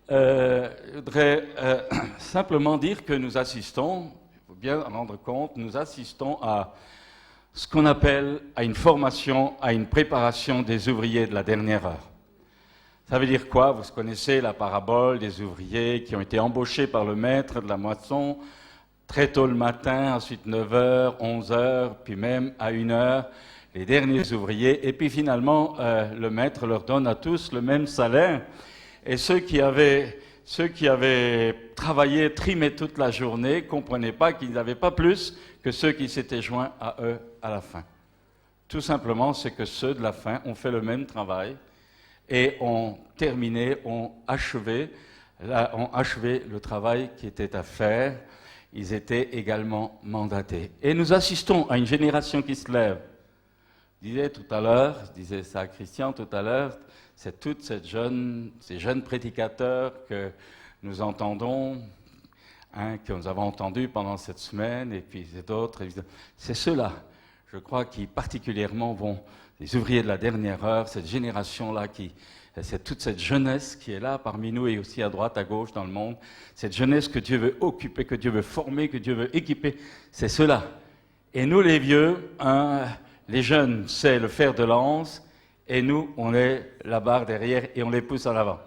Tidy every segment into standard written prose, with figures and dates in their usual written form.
Je voudrais simplement dire que nous assistons, il faut bien en rendre compte, nous assistons à ce qu'on appelle à une formation, à une préparation des ouvriers de la dernière heure. Ça veut dire quoi? Vous connaissez la parabole des ouvriers qui ont été embauchés par le maître de la moisson très tôt le matin, ensuite 9h, 11h, puis même à 1h, les derniers ouvriers. Et puis finalement, le maître leur donne à tous le même salaire. Et ceux qui avaient travaillé, trimé toute la journée, ne comprenaient pas qu'ils n'avaient pas plus que ceux qui s'étaient joints à eux à la fin. Tout simplement, c'est que ceux de la fin ont fait le même travail et ont terminé, ont achevé le travail qui était à faire. Ils étaient également mandatés. Et nous assistons à une génération qui se lève. Je disais ça à Christian tout à l'heure, c'est tous ces jeunes prédicateurs que nous entendons, que nous avons entendus pendant cette semaine, et puis d'autres. C'est ceux-là, je crois, qui particulièrement vont, les ouvriers de la dernière heure, cette génération-là, c'est toute cette jeunesse qui est là parmi nous et aussi à droite, à gauche dans le monde, cette jeunesse que Dieu veut occuper, que Dieu veut former, que Dieu veut équiper, c'est ceux-là. Et nous les vieux, les jeunes, c'est le fer de lance, et nous, on est la barre derrière et on les pousse en avant.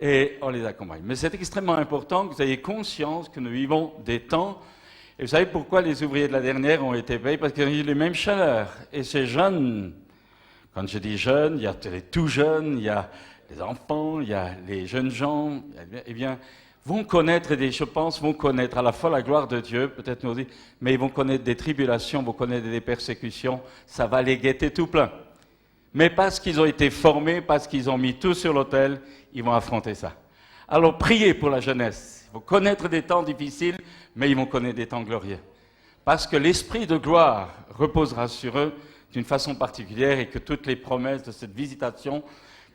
Et on les accompagne. Mais c'est extrêmement important que vous ayez conscience que nous vivons des temps. Et vous savez pourquoi les ouvriers de la dernière ont été payés? Parce qu'ils ont eu les mêmes chaleurs. Et ces jeunes, quand je dis jeunes, il y a les tout jeunes, il y a les enfants, il y a les jeunes gens, eh bien, vont connaître vont connaître à la fois la gloire de Dieu, peut-être nous aussi, mais ils vont connaître des tribulations, vont connaître des persécutions, ça va les guetter tout plein. Mais parce qu'ils ont été formés, parce qu'ils ont mis tout sur l'autel, ils vont affronter ça. Alors priez pour la jeunesse. Ils vont connaître des temps difficiles, mais ils vont connaître des temps glorieux. Parce que l'esprit de gloire reposera sur eux d'une façon particulière et que toutes les promesses de cette visitation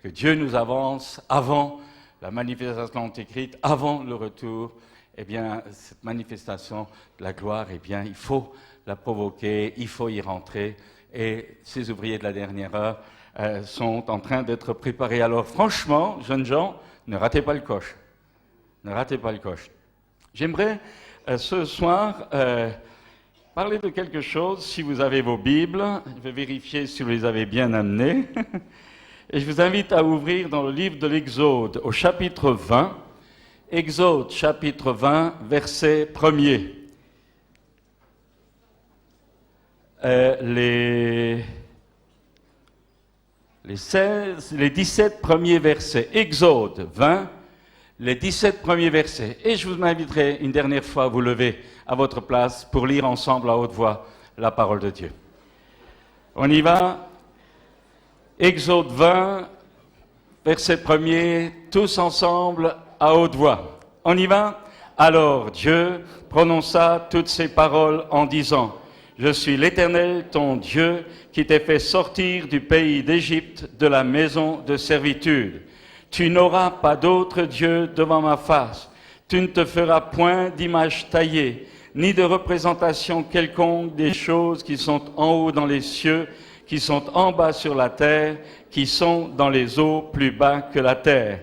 que Dieu nous avance avant la manifestation de l'Antéchrist, avant le retour, eh bien, cette manifestation de la gloire, eh bien, il faut la provoquer, il faut y rentrer. Et ces ouvriers de la dernière heure sont en train d'être préparés. Alors franchement, jeunes gens, ne ratez pas le coche. Ne ratez pas le coche. J'aimerais ce soir parler de quelque chose. Si vous avez vos Bibles, je vais vérifier si vous les avez bien amenées. Et je vous invite à ouvrir dans le livre de l'Exode, au chapitre 20. Exode, chapitre 20, verset 1er. Les 17 premiers versets. Exode 20, les 17 premiers versets. Et je vous inviterai une dernière fois à vous lever à votre place pour lire ensemble à haute voix la parole de Dieu. On y va. Exode 20, verset 1er, tous ensemble à haute voix. On y va. Alors Dieu prononça toutes ces paroles en disant: Je suis l'Éternel, ton Dieu, qui t'ai fait sortir du pays d'Égypte, de la maison de servitude. Tu n'auras pas d'autre Dieu devant ma face. Tu ne te feras point d'image taillée, ni de représentation quelconque des choses qui sont en haut dans les cieux, qui sont en bas sur la terre, qui sont dans les eaux plus bas que la terre.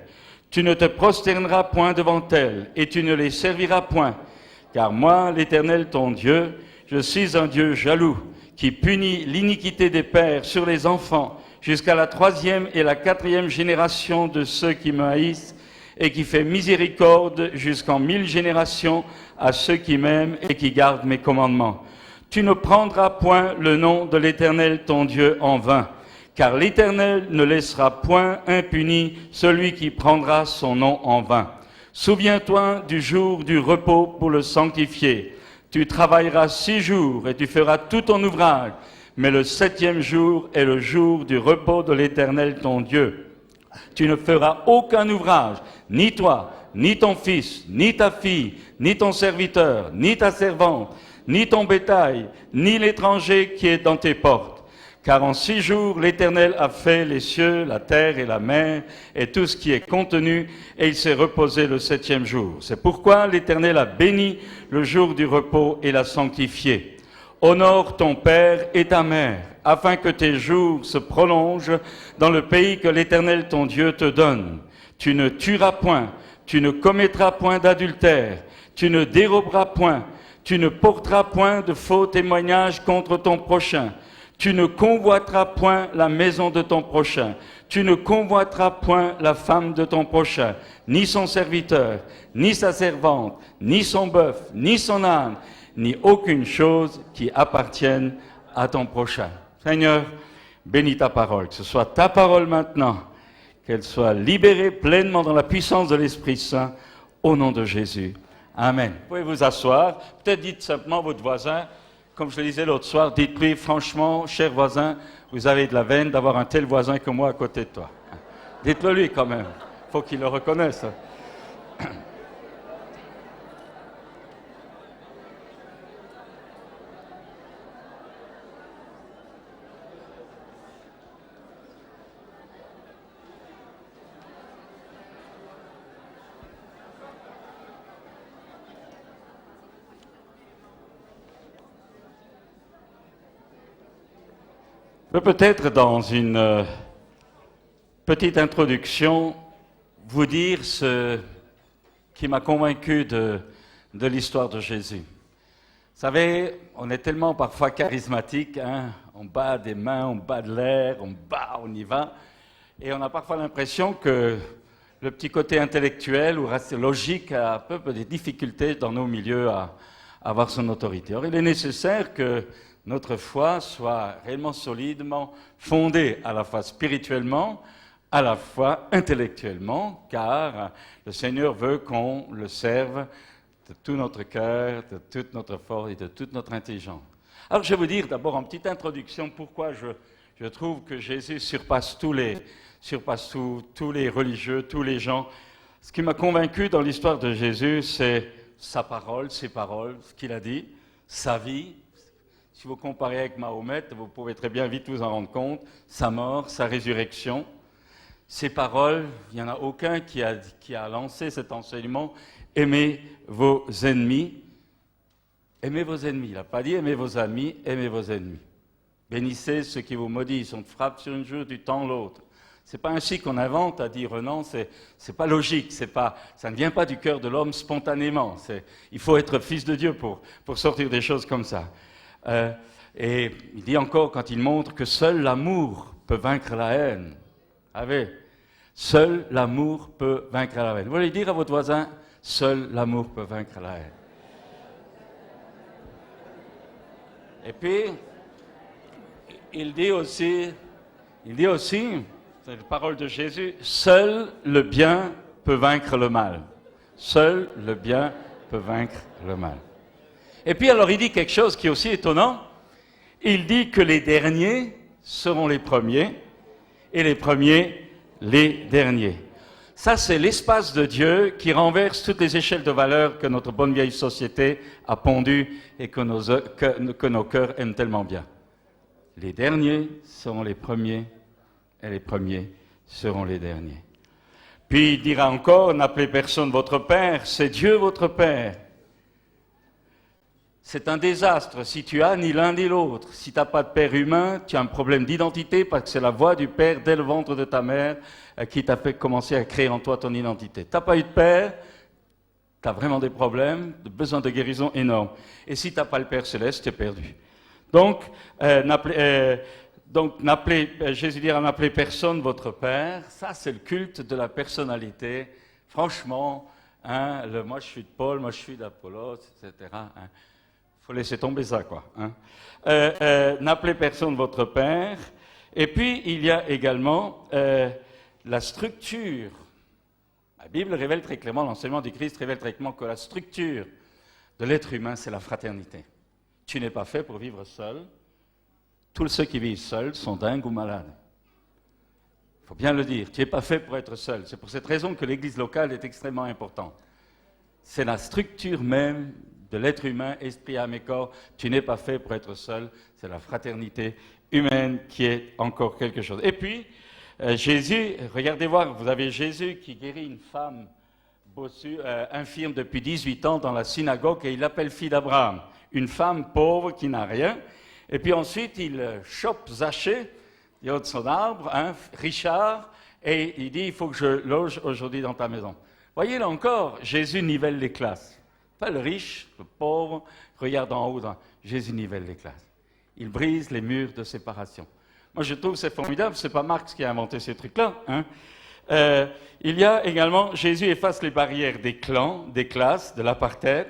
Tu ne te prosterneras point devant elles, et tu ne les serviras point. Car moi, l'Éternel, ton Dieu, je suis un Dieu jaloux, qui punit l'iniquité des pères sur les enfants, jusqu'à la 3e et la 4e génération de ceux qui me haïssent, et qui fait miséricorde jusqu'en 1000 générations à ceux qui m'aiment et qui gardent mes commandements. Tu ne prendras point le nom de l'Éternel ton Dieu en vain, car l'Éternel ne laissera point impuni celui qui prendra son nom en vain. Souviens-toi du jour du repos pour le sanctifier. Tu travailleras 6 jours et tu feras tout ton ouvrage, mais le 7e jour est le jour du repos de l'Éternel ton Dieu. Tu ne feras aucun ouvrage, ni toi, ni ton fils, ni ta fille, ni ton serviteur, ni ta servante, ni ton bétail, ni l'étranger qui est dans tes portes. Car en 6 jours, l'Éternel a fait les cieux, la terre et la mer, et tout ce qui est contenu, et il s'est reposé le 7e jour. C'est pourquoi l'Éternel a béni le jour du repos et l'a sanctifié. Honore ton père et ta mère, afin que tes jours se prolongent dans le pays que l'Éternel ton Dieu te donne. Tu ne tueras point, tu ne commettras point d'adultère, tu ne déroberas point, tu ne porteras point de faux témoignages contre ton prochain, tu ne convoiteras point la maison de ton prochain, tu ne convoiteras point la femme de ton prochain, ni son serviteur, ni sa servante, ni son bœuf, ni son âne, ni aucune chose qui appartienne à ton prochain. Seigneur, bénis ta parole, que ce soit ta parole maintenant, qu'elle soit libérée pleinement dans la puissance de l'Esprit Saint, au nom de Jésus. Amen. Vous pouvez vous asseoir. Peut-être dites simplement à votre voisin, comme je le disais l'autre soir, dites-lui franchement, cher voisin, vous avez de la veine d'avoir un tel voisin que moi à côté de toi. Dites-le lui quand même. Il faut qu'il le reconnaisse. Je peux peut-être, dans une petite introduction, vous dire ce qui m'a convaincu de l'histoire de Jésus. Vous savez, on est tellement parfois charismatique, hein? On bat des mains, on bat de l'air, on y va, et on a parfois l'impression que le petit côté intellectuel ou logique a un peu des difficultés dans nos milieux à avoir son autorité. Or, il est nécessaire que notre foi soit réellement solidement fondée à la fois spirituellement, à la fois intellectuellement, car le Seigneur veut qu'on le serve de tout notre cœur, de toute notre force et de toute notre intelligence. Alors je vais vous dire d'abord en petite introduction pourquoi je trouve que Jésus surpasse tous les religieux, tous les gens. Ce qui m'a convaincu dans l'histoire de Jésus, c'est sa parole, ses paroles, ce qu'il a dit, sa vie. Si vous comparez avec Mahomet, vous pouvez très bien vite vous en rendre compte, sa mort, sa résurrection. Ses paroles, il n'y en a aucun qui a lancé cet enseignement, aimez vos ennemis. Aimez vos ennemis, il n'a pas dit aimez vos amis, aimez vos ennemis. Bénissez ceux qui vous maudissent, on te frappe sur une joue, du temps l'autre. C'est pas ainsi qu'on invente à dire non, c'est pas logique, ça ne vient pas du cœur de l'homme spontanément. Il faut être fils de Dieu pour sortir des choses comme ça. Et il dit encore, quand il montre que seul l'amour peut vaincre la haine. Savez, seul l'amour peut vaincre la haine. Vous voulez dire à votre voisin, seul l'amour peut vaincre la haine. Et puis, il dit aussi, c'est la parole de Jésus, seul le bien peut vaincre le mal. Seul le bien peut vaincre le mal. Et puis alors il dit quelque chose qui est aussi étonnant. Il dit que les derniers seront les premiers et les premiers les derniers. Ça, c'est l'espace de Dieu qui renverse toutes les échelles de valeurs que notre bonne vieille société a pondues et que nos cœurs aiment tellement bien. Les derniers seront les premiers et les premiers seront les derniers. Puis il dira encore, n'appelez personne votre père, c'est Dieu votre père. C'est un désastre si tu as ni l'un ni l'autre. Si tu n'as pas de père humain, tu as un problème d'identité parce que c'est la voix du père dès le ventre de ta mère qui t'a fait commencer à créer en toi ton identité. Tu n'as pas eu de père, tu as vraiment des problèmes, des besoins de guérison énormes. Et si tu n'as pas le Père céleste, tu es perdu. Donc, Jésus dira n'appelez personne votre père. Ça, c'est le culte de la personnalité. Franchement, moi je suis de Paul, moi je suis d'Apollos, etc. Faut laisser tomber ça, quoi. N'appelez personne votre père. Et puis, il y a également la structure. La Bible révèle très clairement, l'enseignement du Christ révèle très clairement que la structure de l'être humain, c'est la fraternité. Tu n'es pas fait pour vivre seul. Tous ceux qui vivent seuls sont dingues ou malades. Il faut bien le dire, tu n'es pas fait pour être seul. C'est pour cette raison que l'Église locale est extrêmement importante. C'est la structure même de l'être humain, esprit, âme et corps. Tu n'es pas fait pour être seul. C'est la fraternité humaine qui est encore quelque chose. Et puis, Jésus, regardez voir, vous avez Jésus qui guérit une femme infirme depuis 18 ans dans la synagogue et il l'appelle fille d'Abraham. Une femme pauvre qui n'a rien. Et puis ensuite, il chope Zachée, il haut de son arbre, Richard, et il dit, il faut que je loge aujourd'hui dans ta maison. Voyez, là encore, Jésus nivelle les classes. Pas le riche, le pauvre, regarde en haut. Jésus nivelle les classes. Il brise les murs de séparation. Moi, je trouve que c'est formidable. Ce n'est pas Marx qui a inventé ces trucs-là. Hein. Il y a également, Jésus efface les barrières des clans, des classes, de l'apartheid.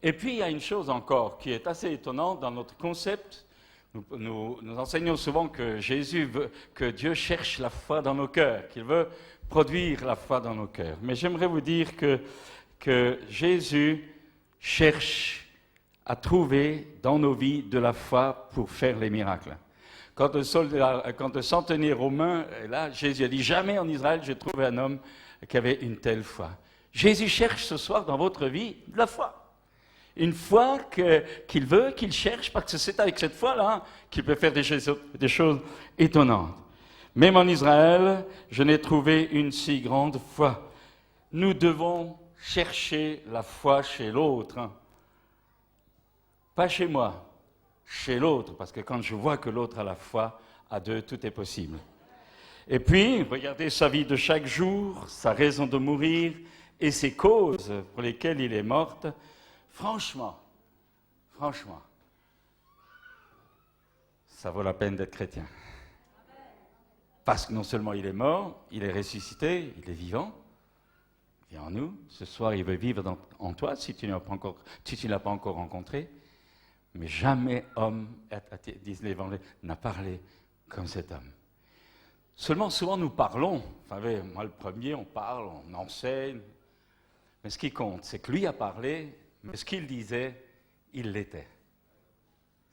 Et puis, il y a une chose encore qui est assez étonnante dans notre concept. Nous enseignons souvent que Jésus veut, que Dieu cherche la foi dans nos cœurs, qu'il veut produire la foi dans nos cœurs. Mais j'aimerais vous dire que Jésus cherche à trouver dans nos vies de la foi pour faire les miracles. Quand le centenier romain est là, Jésus a dit « Jamais en Israël j'ai trouvé un homme qui avait une telle foi ». Jésus cherche ce soir dans votre vie de la foi. Une foi qu'il veut, qu'il cherche, parce que c'est avec cette foi-là qu'il peut faire des choses étonnantes. Même en Israël, je n'ai trouvé une si grande foi. Nous devons chercher la foi chez l'autre. Pas chez moi, chez l'autre, parce que quand je vois que l'autre a la foi, à deux, tout est possible. Et puis, regardez sa vie de chaque jour, sa raison de mourir et ses causes pour lesquelles il est mort. Franchement, ça vaut la peine d'être chrétien. Parce que non seulement il est mort, il est ressuscité, il est vivant, il est en nous. Ce soir, il veut vivre en toi si tu ne l'as pas encore rencontré. Mais jamais homme, disent l'Évangile, n'a parlé comme cet homme. Seulement, souvent, nous parlons. Vous savez, moi, le premier, on parle, on enseigne. Mais ce qui compte, c'est que lui a parlé, mais ce qu'il disait, il l'était.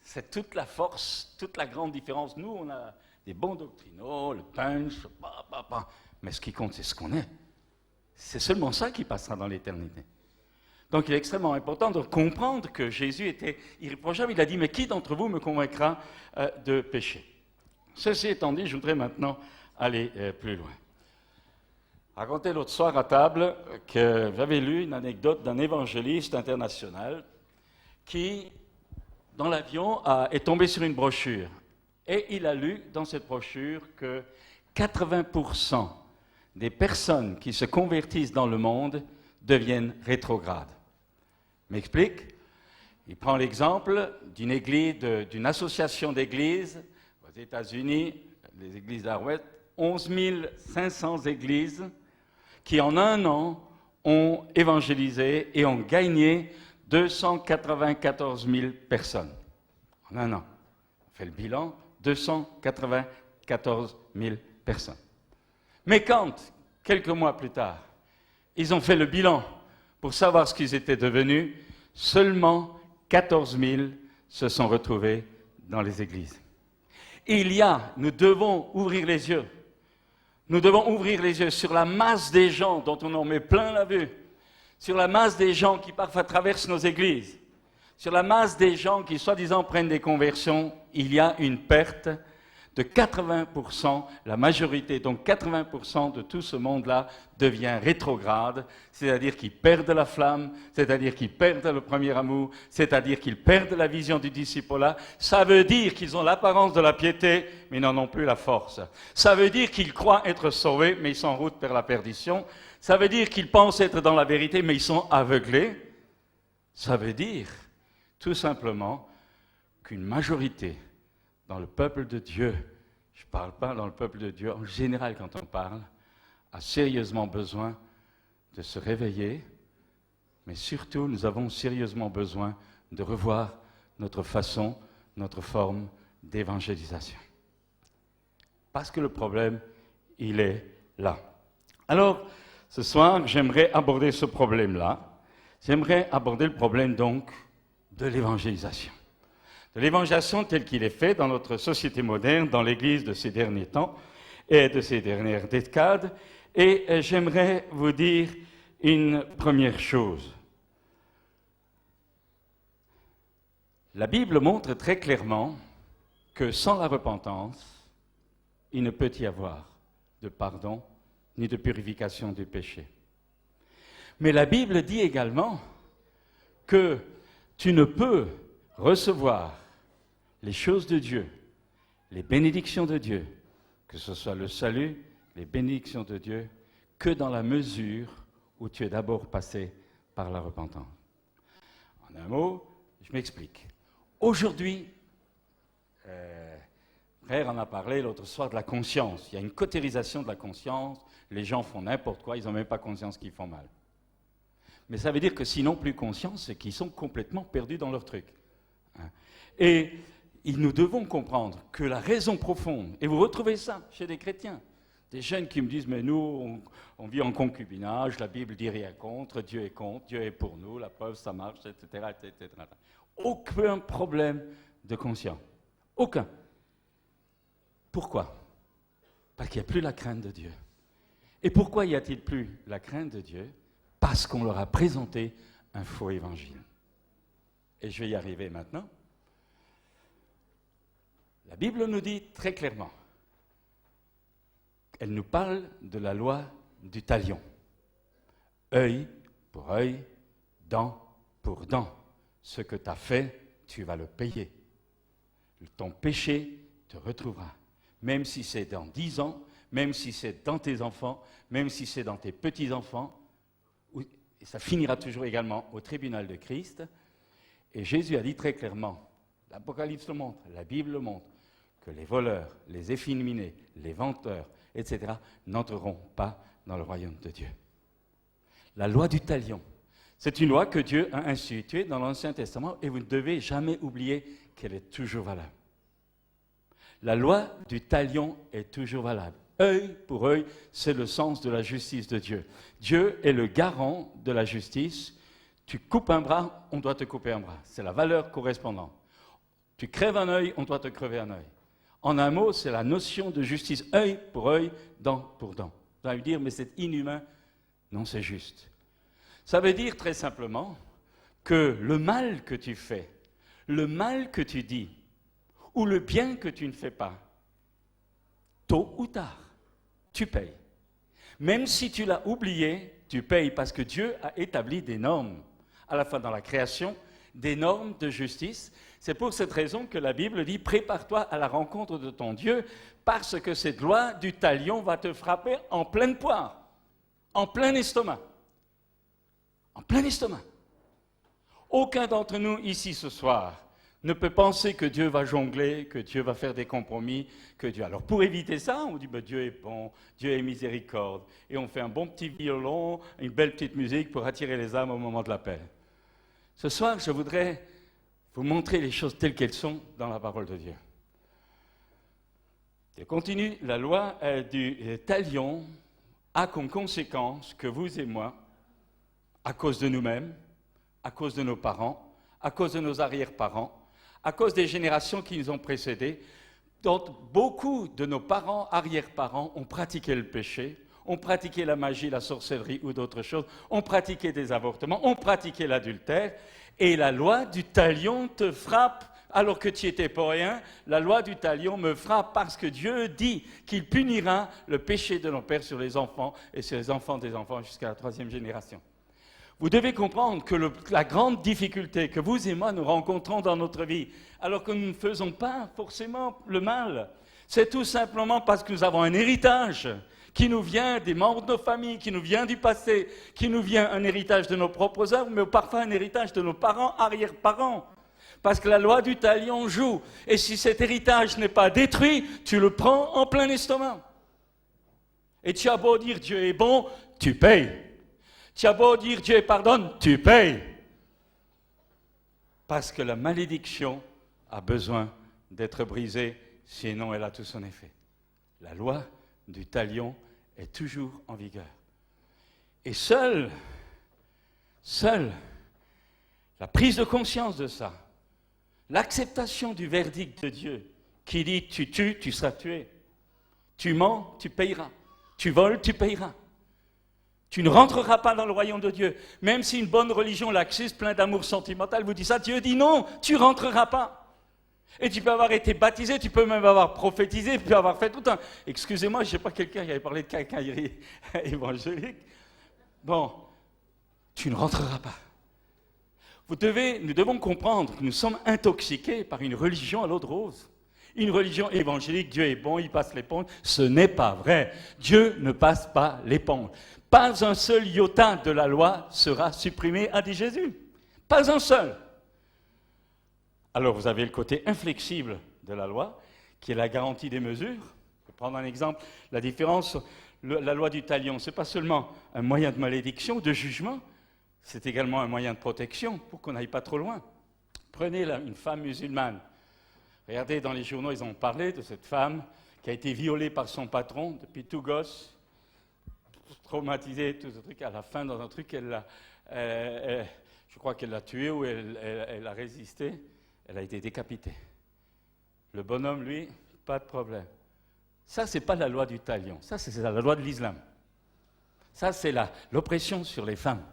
C'est toute la force, toute la grande différence. Nous, on a des bons doctrinaux, le punch, mais ce qui compte, c'est ce qu'on est. C'est seulement ça qui passera dans l'éternité. Donc, il est extrêmement important de comprendre que Jésus était irréprochable. Il a dit, mais qui d'entre vous me convaincra de pécher? Ceci étant dit, je voudrais maintenant aller plus loin. Raconté l'autre soir à table que j'avais lu une anecdote d'un évangéliste international qui, dans l'avion, est tombé sur une brochure. Et il a lu dans cette brochure que 80% des personnes qui se convertissent dans le monde deviennent rétrogrades. M'explique. Il prend l'exemple d'une église, d'une association d'églises aux États-Unis, les églises d'Arouet, 11 500 églises qui en un an ont évangélisé et ont gagné 294 000 personnes. En un an. On fait le bilan, 294 000 personnes. Mais quand, quelques mois plus tard, ils ont fait le bilan pour savoir ce qu'ils étaient devenus, seulement 14 000 se sont retrouvés dans les églises. Nous devons ouvrir les yeux. Nous devons ouvrir les yeux sur la masse des gens dont on en met plein la vue, sur la masse des gens qui parfois traversent nos églises, sur la masse des gens qui soi-disant prennent des conversions. Il y a une perte de 80%, la majorité, donc 80% de tout ce monde-là devient rétrograde, c'est-à-dire qu'ils perdent la flamme, c'est-à-dire qu'ils perdent le premier amour, c'est-à-dire qu'ils perdent la vision du disciple-là. Ça veut dire qu'ils ont l'apparence de la piété, mais n'en ont plus la force. Ça veut dire qu'ils croient être sauvés, mais ils sont en route vers la perdition. Ça veut dire qu'ils pensent être dans la vérité, mais ils sont aveuglés. Ça veut dire, tout simplement, qu'une majorité dans le peuple de Dieu, je ne parle pas dans le peuple de Dieu, en général quand on parle, a sérieusement besoin de se réveiller, mais surtout nous avons sérieusement besoin de revoir notre façon, notre forme d'évangélisation. Parce que le problème, il est là. Alors, ce soir, j'aimerais aborder ce problème-là. J'aimerais aborder le problème donc de l'évangélisation. De l'évangélisation tel qu'il est fait dans notre société moderne, dans l'Église de ces derniers temps et de ces dernières décades. Et j'aimerais vous dire une première chose. La Bible montre très clairement que sans la repentance, il ne peut y avoir de pardon ni de purification du péché. Mais la Bible dit également que tu ne peux recevoir les choses de Dieu, les bénédictions de Dieu, que ce soit le salut, les bénédictions de Dieu, que dans la mesure ou tu es d'abord passé par la repentance? En un mot, je m'explique. Aujourd'hui, frère en a parlé l'autre soir de la conscience. Il y a une cautérisation de la conscience. Les gens font n'importe quoi, ils n'ont même pas conscience qu'ils font mal. Mais ça veut dire que s'ils n'ont plus conscience, c'est qu'ils sont complètement perdus dans leur truc. Et nous devons comprendre que la raison profonde, et vous retrouvez ça chez des chrétiens, des jeunes qui me disent, mais nous, on vit en concubinage, la Bible dit rien contre, Dieu est pour nous, la preuve, ça marche, etc., etc. Aucun problème de conscience. Aucun. Pourquoi? Parce qu'il n'y a plus la crainte de Dieu. Et pourquoi y a-t-il plus la crainte de Dieu? Parce qu'on leur a présenté un faux évangile. Et je vais y arriver maintenant. La Bible nous dit très clairement, elle nous parle de la loi du talion. Œil pour œil, dent pour dent. Ce que tu as fait, tu vas le payer. Ton péché te retrouvera. Même si c'est dans 10 ans, même si c'est dans tes enfants, même si c'est dans tes petits-enfants, et ça finira toujours également au tribunal de Christ. Et Jésus a dit très clairement, l'Apocalypse le montre, la Bible le montre, que les voleurs, les efféminés, les vanteurs, etc., n'entreront pas dans le royaume de Dieu. La loi du talion, c'est une loi que Dieu a instituée dans l'Ancien Testament et vous ne devez jamais oublier qu'elle est toujours valable. La loi du talion est toujours valable. Œil pour œil, c'est le sens de la justice de Dieu. Dieu est le garant de la justice. Tu coupes un bras, on doit te couper un bras. C'est la valeur correspondante. Tu crèves un œil, on doit te crever un œil. En un mot, c'est la notion de justice, œil pour œil, dent pour dent. Vous allez me dire, mais c'est inhumain. Non, c'est juste. Ça veut dire très simplement que le mal que tu fais, le mal que tu dis, ou le bien que tu ne fais pas, tôt ou tard, tu payes. Même si tu l'as oublié, tu payes parce que Dieu a établi des normes, à la fois dans la création, des normes de justice. C'est pour cette raison que la Bible dit « Prépare-toi à la rencontre de ton Dieu, parce que cette loi du talion va te frapper en pleine poire, en plein estomac. » En plein estomac. Aucun d'entre nous ici ce soir ne peut penser que Dieu va jongler, que Dieu va faire des compromis, que Dieu... Alors pour éviter ça, on dit ben, Dieu est bon, Dieu est miséricorde. Et on fait un bon petit violon, une belle petite musique pour attirer les âmes au moment de l'appel. Ce soir, je voudrais vous montrer les choses telles qu'elles sont dans la parole de Dieu. Je continue, la loi du talion a comme conséquence que vous et moi, à cause de nous-mêmes, à cause de nos parents, à cause de nos arrière-parents, à cause des générations qui nous ont précédés, dont beaucoup de nos parents, arrière-parents ont pratiqué le péché, ont pratiqué la magie, la sorcellerie ou d'autres choses, ont pratiqué des avortements, ont pratiqué l'adultère, et la loi du talion te frappe alors que tu étais pour rien. La loi du talion me frappe parce que Dieu dit qu'il punira le péché de nos pères sur les enfants et sur les enfants des enfants jusqu'à la 3e génération. Vous devez comprendre que la grande difficulté que vous et moi nous rencontrons dans notre vie, alors que nous ne faisons pas forcément le mal, c'est tout simplement parce que nous avons un héritage qui nous vient des membres de nos familles, qui nous vient du passé, qui nous vient un héritage de nos propres œuvres, mais parfois un héritage de nos parents, arrière-parents. Parce que la loi du talion joue. Et si cet héritage n'est pas détruit, tu le prends en plein estomac. Et tu as beau dire Dieu est bon, tu payes. Tu as beau dire Dieu pardonne, tu payes. Parce que la malédiction a besoin d'être brisée, sinon elle a tout son effet. La loi du talion est toujours en vigueur. Et seule la prise de conscience de ça, l'acceptation du verdict de Dieu qui dit tu tues, tu seras tué. Tu mens, tu payeras. Tu voles, tu payeras. Tu ne rentreras pas dans le royaume de Dieu. Même si une bonne religion laxiste, plein d'amour sentimental, vous dit ça, Dieu dit non, tu ne rentreras pas. Et tu peux avoir été baptisé, tu peux même avoir prophétisé, tu peux avoir fait tout un... Excusez-moi, je ne sais pas quelqu'un qui avait parlé de quincaillerie évangélique. Bon, tu ne rentreras pas. Nous devons comprendre que nous sommes intoxiqués par une religion à l'eau de rose. Une religion évangélique, Dieu est bon, il passe l'éponge. Ce n'est pas vrai. Dieu ne passe pas l'éponge. Pas un seul iota de la loi sera supprimé, a dit Jésus. Pas un seul. Alors vous avez le côté inflexible de la loi, qui est la garantie des mesures. Je vais prendre un exemple. La différence, la loi du talion, ce n'est pas seulement un moyen de malédiction, de jugement, c'est également un moyen de protection pour qu'on n'aille pas trop loin. Prenez une femme musulmane. Regardez, dans les journaux, ils ont parlé de cette femme qui a été violée par son patron depuis tout gosse, traumatisée, tout ce truc. À la fin, dans un truc, je crois qu'elle l'a tuée ou elle a résisté. Elle a été décapitée. Le bonhomme, lui, pas de problème. Ça, ce n'est pas la loi du talion. Ça, c'est la loi de l'islam. Ça, c'est l'oppression sur les femmes.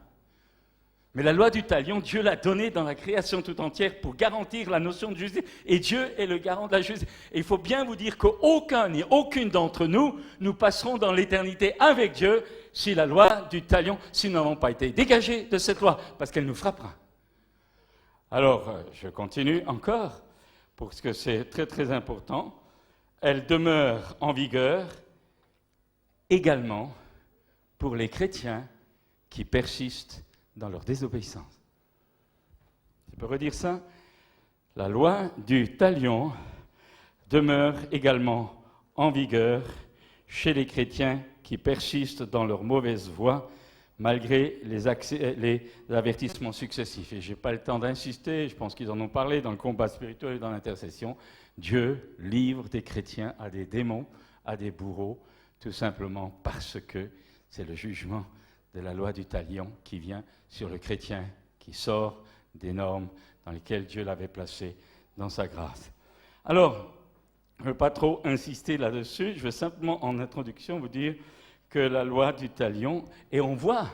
Mais la loi du talion, Dieu l'a donnée dans la création tout entière pour garantir la notion de justice. Et Dieu est le garant de la justice. Et il faut bien vous dire qu'aucun ni aucune d'entre nous, nous passerons dans l'éternité avec Dieu si la loi du talion, si nous n'avons pas été dégagés de cette loi, parce qu'elle nous frappera. Alors, je continue encore, parce que c'est très très important. Elle demeure en vigueur également pour les chrétiens qui persistent dans leur désobéissance. Je peux redire ça? La loi du talion demeure également en vigueur chez les chrétiens qui persistent dans leur mauvaise voie, malgré les avertissements successifs. Et je n'ai pas le temps d'insister, je pense qu'ils en ont parlé dans le combat spirituel et dans l'intercession. Dieu livre des chrétiens à des démons, à des bourreaux, tout simplement parce que c'est le jugement de la loi du talion qui vient sur le chrétien qui sort des normes dans lesquelles Dieu l'avait placé dans sa grâce. Alors, je ne veux pas trop insister là-dessus, je veux simplement en introduction vous dire que la loi du talion, et on voit,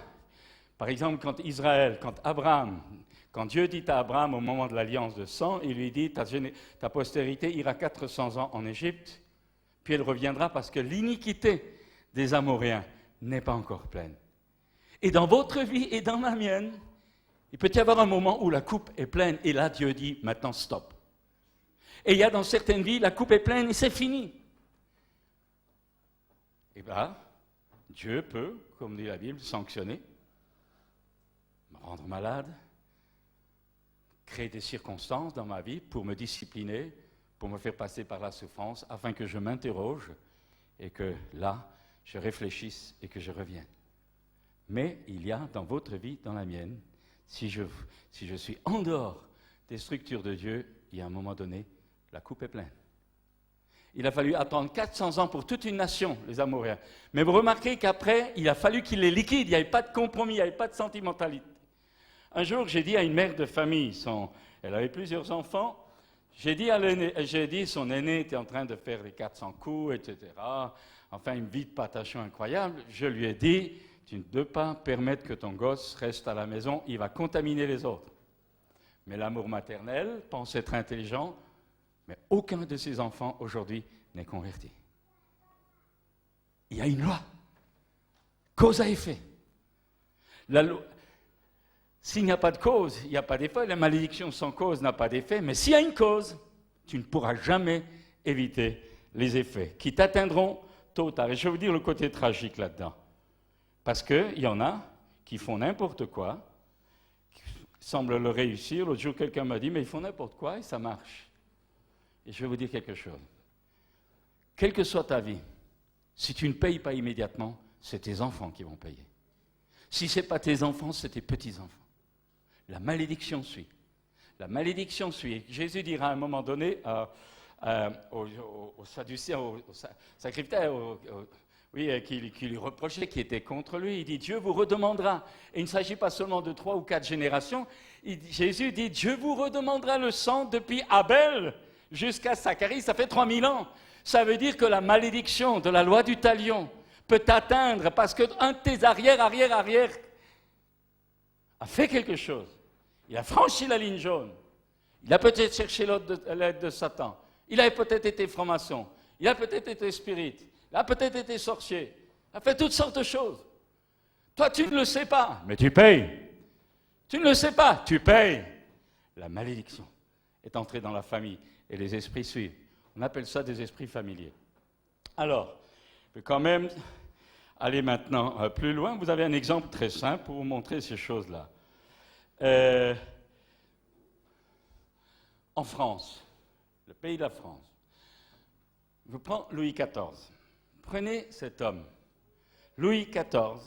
par exemple, quand Dieu dit à Abraham au moment de l'alliance de sang, il lui dit, ta postérité ira 400 ans en Égypte, puis elle reviendra parce que l'iniquité des Amoréens n'est pas encore pleine. Et dans votre vie et dans la mienne, il peut y avoir un moment où la coupe est pleine, et là Dieu dit, maintenant stop. Et il y a dans certaines vies, la coupe est pleine et c'est fini. Et bien, Dieu peut, comme dit la Bible, sanctionner, me rendre malade, créer des circonstances dans ma vie pour me discipliner, pour me faire passer par la souffrance, afin que je m'interroge et que là, je réfléchisse et que je revienne. Mais il y a dans votre vie, dans la mienne, si je suis en dehors des structures de Dieu, il y a un moment donné, la coupe est pleine. Il a fallu attendre 400 ans pour toute une nation, les Amoréens. Mais vous remarquez qu'après, il a fallu qu'il les liquide. Il n'y avait pas de compromis, il n'y avait pas de sentimentalité. Un jour, j'ai dit à une mère de famille, elle avait plusieurs enfants, j'ai dit, son aîné était en train de faire les 400 coups, etc. Enfin, une vie de patation incroyable. Je lui ai dit, tu ne peux pas permettre que ton gosse reste à la maison, il va contaminer les autres. Mais l'amour maternel pense être intelligent, mais aucun de ses enfants aujourd'hui n'est converti. Il y a une loi. Cause à effet. S'il n'y a pas de cause, il n'y a pas d'effet. La malédiction sans cause n'a pas d'effet. Mais s'il y a une cause, tu ne pourras jamais éviter les effets qui t'atteindront tôt ou tard. Et je vais vous dire le côté tragique là-dedans. Parce qu'il y en a qui font n'importe quoi, qui semblent le réussir. L'autre jour, quelqu'un m'a dit, mais ils font n'importe quoi et ça marche. Et je vais vous dire quelque chose. Quelle que soit ta vie, si tu ne payes pas immédiatement, c'est tes enfants qui vont payer. Si ce n'est pas tes enfants, c'est tes petits-enfants. La malédiction suit. La malédiction suit. Jésus dira à un moment donné aux Sadducéens, aux sacrificateurs, qui lui reprochaient, qui étaient contre lui, il dit, Dieu vous redemandera. Et il ne s'agit pas seulement de 3 ou 4 générations. Jésus dit, Dieu vous redemandera le sang depuis Abel jusqu'à Zacharie, ça fait 3000 ans. Ça veut dire que la malédiction de la loi du talion peut t'atteindre parce qu'un de tes arrière a fait quelque chose. Il a franchi la ligne jaune. Il a peut-être cherché l'aide de Satan. Il a peut-être été franc-maçon. Il a peut-être été spirit. Il a peut-être été sorcier. Il a fait toutes sortes de choses. Toi, tu ne le sais pas, mais tu payes. Tu ne le sais pas, tu payes. La malédiction est entrée dans la famille et les esprits suivent. On appelle ça des esprits familiers. Alors, je vais quand même aller maintenant plus loin. Vous avez un exemple très simple pour vous montrer ces choses-là. En France, le pays de la France, je prends Louis XIV. Prenez cet homme, Louis XIV,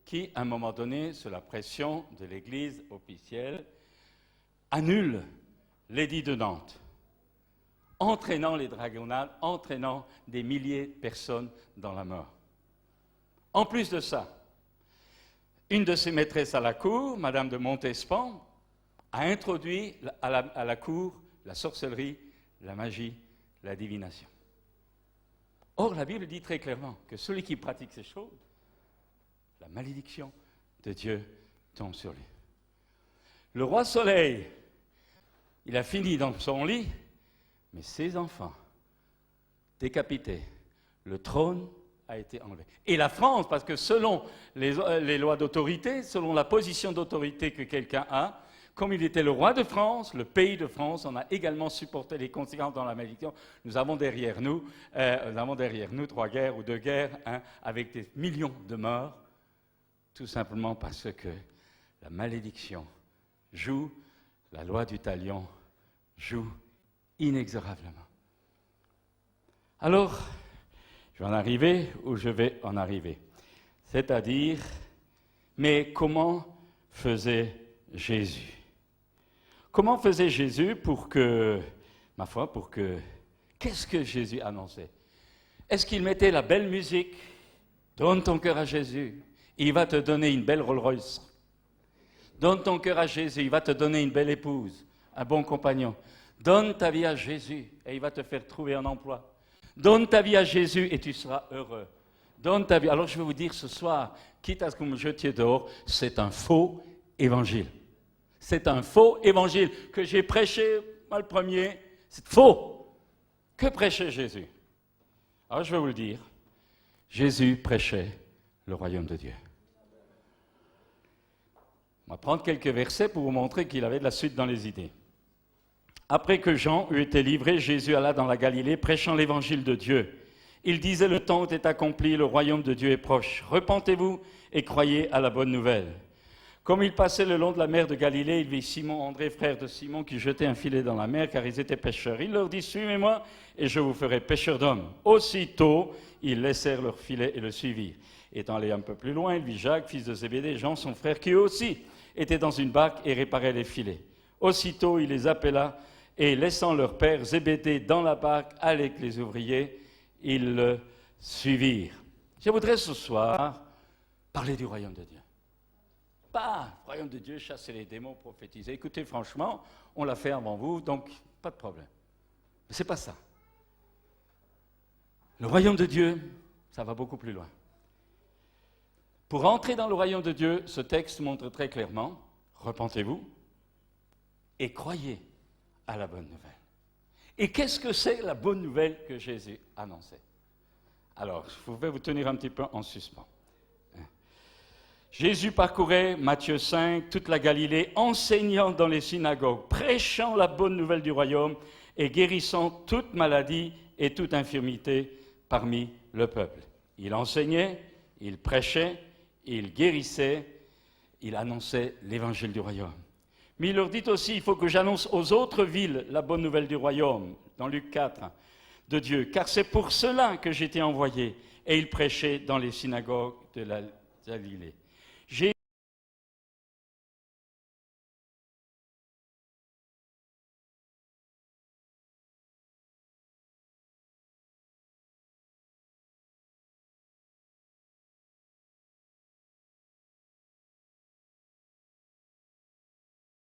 qui, à un moment donné, sous la pression de l'Église officielle, annule l'édit de Nantes, entraînant les dragonnades, entraînant des milliers de personnes dans la mort. En plus de ça, une de ses maîtresses à la cour, Madame de Montespan, a introduit à la cour la sorcellerie, la magie, la divination. Or, la Bible dit très clairement que celui qui pratique ces choses, la malédiction de Dieu tombe sur lui. Le roi Soleil, il a fini dans son lit, mais ses enfants, décapités, le trône a été enlevé. Et la France, parce que selon les lois d'autorité, selon la position d'autorité que quelqu'un a, comme il était le roi de France, le pays de France, on a également supporté les conséquences dans la malédiction. Nous avons derrière nous 3 guerres ou 2 guerres, avec des millions de morts, tout simplement parce que la malédiction joue, la loi du talion joue inexorablement. Alors, je vais en arriver où je vais en arriver. C'est-à-dire, mais comment faisait Jésus ? Comment faisait Jésus qu'est-ce que Jésus annonçait? Est-ce qu'il mettait la belle musique? Donne ton cœur à Jésus, il va te donner une belle Rolls-Royce. Donne ton cœur à Jésus, il va te donner une belle épouse, un bon compagnon. Donne ta vie à Jésus et il va te faire trouver un emploi. Donne ta vie à Jésus et tu seras heureux. Donne ta vie. Alors je vais vous dire ce soir, quitte à ce que vous me jetiez dehors, c'est un faux évangile. C'est un faux évangile que j'ai prêché, moi le premier, c'est faux. Que prêchait Jésus? Alors je vais vous le dire, Jésus prêchait le royaume de Dieu. On va prendre quelques versets pour vous montrer qu'il avait de la suite dans les idées. Après que Jean eut été livré, Jésus alla dans la Galilée, prêchant l'évangile de Dieu. Il disait, le temps est accompli, le royaume de Dieu est proche. Repentez-vous et croyez à la bonne nouvelle. Comme il passait le long de la mer de Galilée, il vit Simon, André, frère de Simon, qui jetait un filet dans la mer, car ils étaient pêcheurs. Il leur dit, suivez-moi, et je vous ferai pêcheurs d'hommes. Aussitôt, ils laissèrent leur filet et le suivirent. Étant allé un peu plus loin, il vit Jacques, fils de Zébédée, Jean, son frère, qui eux aussi étaient dans une barque et réparaient les filets. Aussitôt, il les appela, et laissant leur père Zébédée dans la barque avec les ouvriers, ils le suivirent. Je voudrais ce soir parler du royaume de Dieu. Pas royaume de Dieu, chasser les démons, prophétiser. Écoutez, franchement, on l'a fait avant vous, donc pas de problème. Mais ce n'est pas ça. Le royaume de Dieu, ça va beaucoup plus loin. Pour entrer dans le royaume de Dieu, ce texte montre très clairement, repentez-vous et croyez à la bonne nouvelle. Et qu'est-ce que c'est la bonne nouvelle que Jésus annonçait? Alors, je vais vous tenir un petit peu en suspens. Jésus parcourait, Matthieu 5, toute la Galilée, enseignant dans les synagogues, prêchant la bonne nouvelle du royaume et guérissant toute maladie et toute infirmité parmi le peuple. Il enseignait, il prêchait, il guérissait, il annonçait l'évangile du royaume. Mais il leur dit aussi, il faut que j'annonce aux autres villes la bonne nouvelle du royaume, dans Luc 4, de Dieu, car c'est pour cela que j'ai été envoyé. Et il prêchait dans les synagogues de la Galilée.